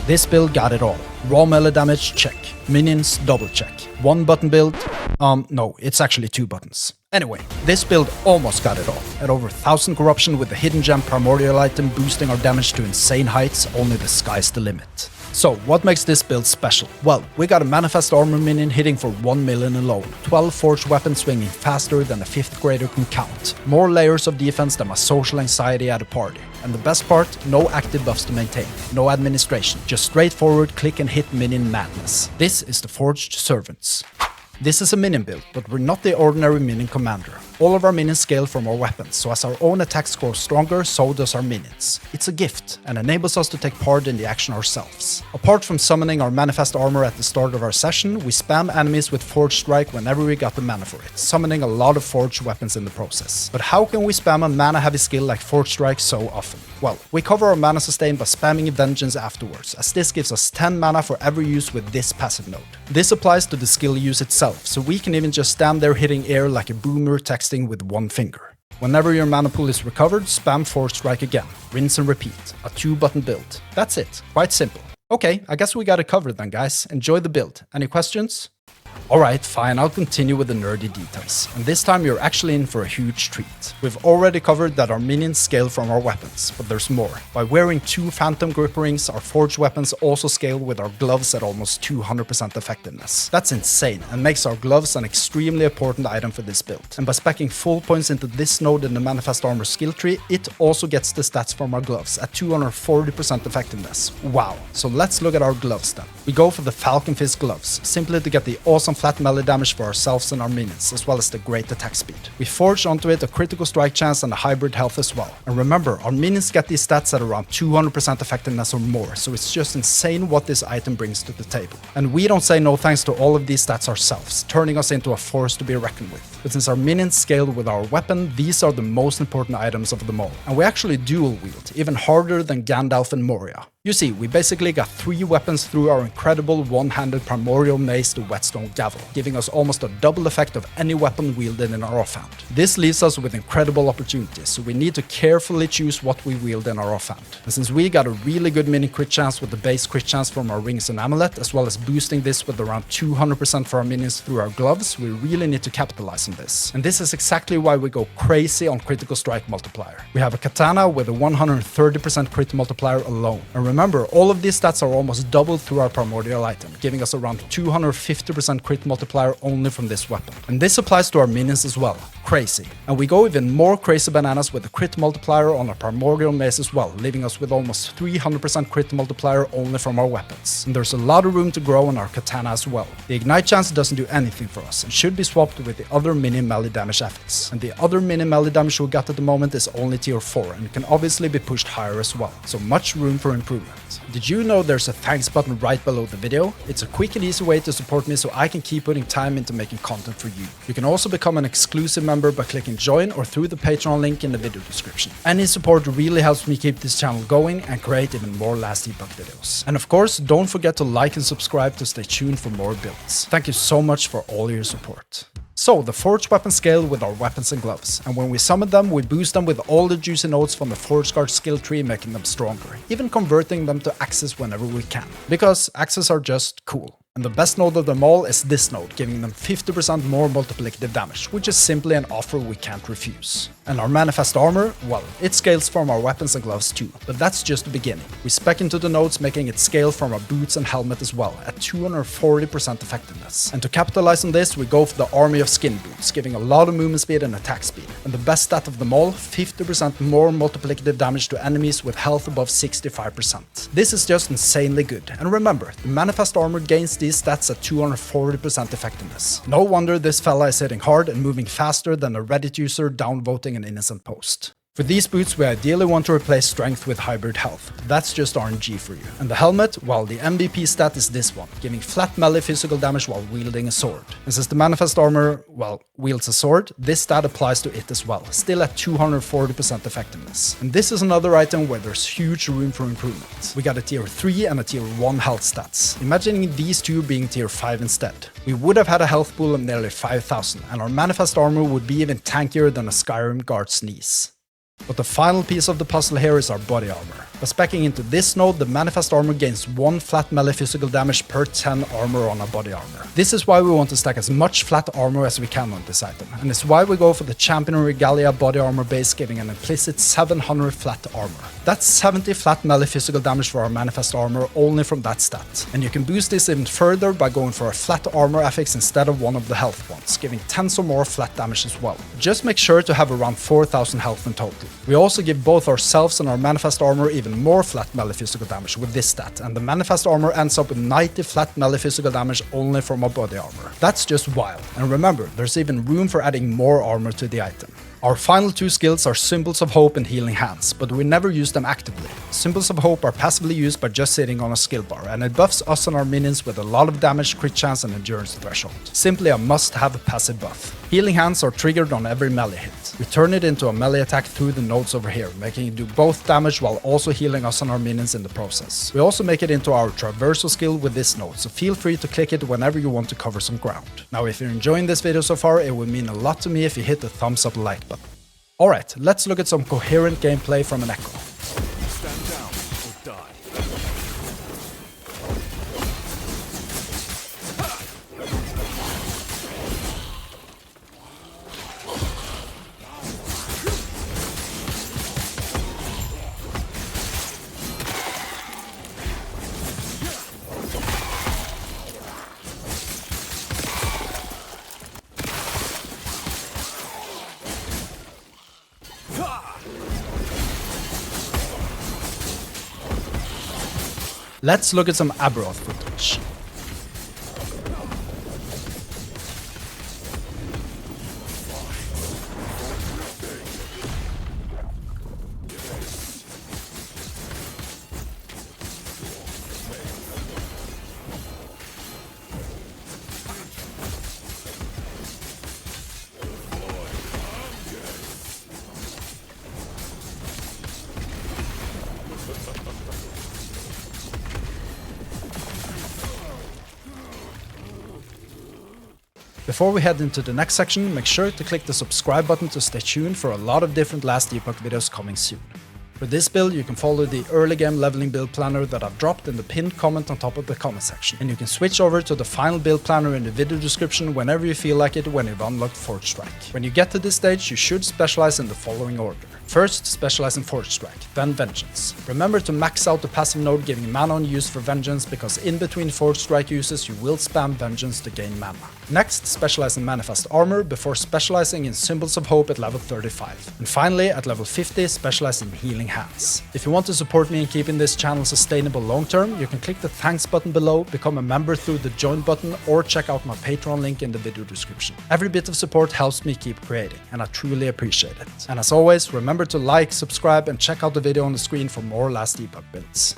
This build got it all. Raw melee damage, check. Minions, double check. One button build, no, it's actually 2 buttons. Anyway, this build almost got it all. At over 1000 corruption with the hidden gem primordial item boosting our damage to insane heights, only the sky's the limit. So, what makes this build special? Well, we got a manifest armor minion hitting for 1 million alone, 12 forged weapons swinging faster than a 5th grader can count, more layers of defense than my social anxiety at a party. And the best part, no active buffs to maintain, no administration, just straightforward click and hit minion madness. This is the Forged Servants. This is a minion build, but we're not the ordinary minion commander. All of our minions scale from our weapons, so as our own attacks grow stronger, so does our minions. It's a gift, and enables us to take part in the action ourselves. Apart from summoning our manifest armor at the start of our session, we spam enemies with Forged Strike whenever we got the mana for it, summoning a lot of forged weapons in the process. But how can we spam a mana-heavy skill like Forged Strike so often? Well, we cover our mana sustain by spamming Vengeance afterwards, as this gives us 10 mana for every use with this passive node. This applies to the skill use itself, so we can even just stand there hitting air like a boomer texting with one finger. Whenever your mana pool is recovered, spam Forged Strike again. Rinse and repeat. A 2-button build. That's it. Quite simple. Okay, I guess we got it covered then, guys. Enjoy the build. Any questions? Alright, fine, I'll continue with the nerdy details, and this time you're actually in for a huge treat. We've already covered that our minions scale from our weapons, but there's more. By wearing 2 phantom grip rings, our forged weapons also scale with our gloves at almost 200% effectiveness. That's insane, and makes our gloves an extremely important item for this build. And by speccing full points into this node in the Manifest Armor skill tree, it also gets the stats from our gloves at 240% effectiveness. Wow, so let's look at our gloves then. We go for the Falcon Fist gloves, simply to get the awesome flat melee damage for ourselves and our minions, as well as the great attack speed. We forge onto it a critical strike chance and a hybrid health as well. And remember, our minions get these stats at around 200% effectiveness or more, so it's just insane what this item brings to the table. And we don't say no thanks to all of these stats ourselves, turning us into a force to be reckoned with. But since our minions scale with our weapon, these are the most important items of them all. And we actually dual wield, even harder than Gandalf and Moria. You see, we basically got 3 weapons through our incredible one-handed primordial mace, the Whetstone Gavel, giving us almost a double effect of any weapon wielded in our offhand. This leaves us with incredible opportunities, so we need to carefully choose what we wield in our offhand. And since we got a really good minion crit chance with the base crit chance from our rings and amulet, as well as boosting this with around 200% for our minions through our gloves, we really need to capitalize on this. And this is exactly why we go crazy on critical strike multiplier. We have a katana with a 130% crit multiplier alone. And remember, all of these stats are almost doubled through our primordial item, giving us around 250% crit multiplier only from this weapon. And this applies to our minions as well. Crazy. And we go even more crazy bananas with the crit multiplier on our primordial mace as well, leaving us with almost 300% crit multiplier only from our weapons. And there's a lot of room to grow on our katana as well. The ignite chance doesn't do anything for us and should be swapped with the other minion melee damage effects. And the other minion melee damage we got at the moment is only tier 4 and can obviously be pushed higher as well. So much room for improvement. Did you know there's a thanks button right below the video? It's a quick and easy way to support me so I can keep putting time into making content for you. You can also become an exclusive member by clicking join or through the Patreon link in the video description. Any support really helps me keep this channel going and create even more last Epoch videos. And of course, don't forget to like and subscribe to stay tuned for more builds. Thank you so much for all your support. So, the forged weapons scale with our weapons and gloves, and when we summon them, we boost them with all the juicy nodes from the Forged Guard skill tree, making them stronger, even converting them to axes whenever we can. Because axes are just cool. And the best node of them all is this node, giving them 50% more multiplicative damage, which is simply an offer we can't refuse. And our manifest armor, well, it scales from our weapons and gloves too, but that's just the beginning. We spec into the nodes, making it scale from our boots and helmet as well, at 240% effectiveness. And to capitalize on this, we go for the army of skin boots, giving a lot of movement speed and attack speed. And the best stat of them all, 50% more multiplicative damage to enemies with health above 65%. This is just insanely good. And remember, the manifest armor gains these stats at 240% effectiveness. No wonder this fella is hitting hard and moving faster than a Reddit user downvoting an innocent post. For these boots, we ideally want to replace strength with hybrid health. That's just RNG for you. And the helmet, well, the MVP stat is this one, giving flat melee physical damage while wielding a sword. And since the manifest armor, well, wields a sword, this stat applies to it as well, still at 240% effectiveness. And this is another item where there's huge room for improvement. We got a tier 3 and a tier 1 health stats. Imagining these two being tier 5 instead. We would have had a health pool of nearly 5,000, and our manifest armor would be even tankier than a Skyrim guard's knees. But the final piece of the puzzle here is our body armor. By speccing into this node, the Manifest Armor gains 1 flat melee physical damage per 10 armor on a body armor. This is why we want to stack as much flat armor as we can on this item, and it's why we go for the Champion Regalia body armor base, giving an implicit 700 flat armor. That's 70 flat melee physical damage for our Manifest Armor only from that stat. And you can boost this even further by going for a flat armor affix instead of one of the health ones, giving 10 or more flat damage as well. Just make sure to have around 4000 health in total. We also give both ourselves and our Manifest Armor even more flat melee physical damage with this stat, and the Manifest Armor ends up with 90 flat melee physical damage only from our body armor. That's just wild. And remember, there's even room for adding more armor to the item. Our final 2 skills are Symbols of Hope and Healing Hands, but we never use them actively. Symbols of Hope are passively used by just sitting on a skill bar, and it buffs us and our minions with a lot of damage, crit chance and endurance threshold. Simply a must-have passive buff. Healing Hands are triggered on every melee hit. We turn it into a melee attack through the nodes over here, making it do both damage while also healing us and our minions in the process. We also make it into our traversal skill with this node, so feel free to click it whenever you want to cover some ground. Now if you're enjoying this video so far, it would mean a lot to me if you hit the thumbs up like button. Alright, let's look at some coherent gameplay from an Echo. Stand down or die. Let's look at some Aberoth footage. Before we head into the next section, make sure to click the subscribe button to stay tuned for a lot of different Last Epoch videos coming soon. For this build, you can follow the early game leveling build planner that I've dropped in the pinned comment on top of the comment section. And you can switch over to the final build planner in the video description whenever you feel like it when you've unlocked Forge Strike. When you get to this stage, you should specialize in the following order. First, specialize in Forge Strike, then Vengeance. Remember to max out the passive node giving mana on use for Vengeance, because in between Forge Strike uses you will spam Vengeance to gain mana. Next, specialize in Manifest Armor before specializing in Symbols of Hope at level 35. And finally, at level 50, specialize in Healing Hands. If you want to support me in keeping this channel sustainable long term, you can click the thanks button below, become a member through the join button, or check out my Patreon link in the video description. Every bit of support helps me keep creating, and I truly appreciate it. And as always, remember to like, subscribe, and check out the video on the screen for more Last Epoch builds.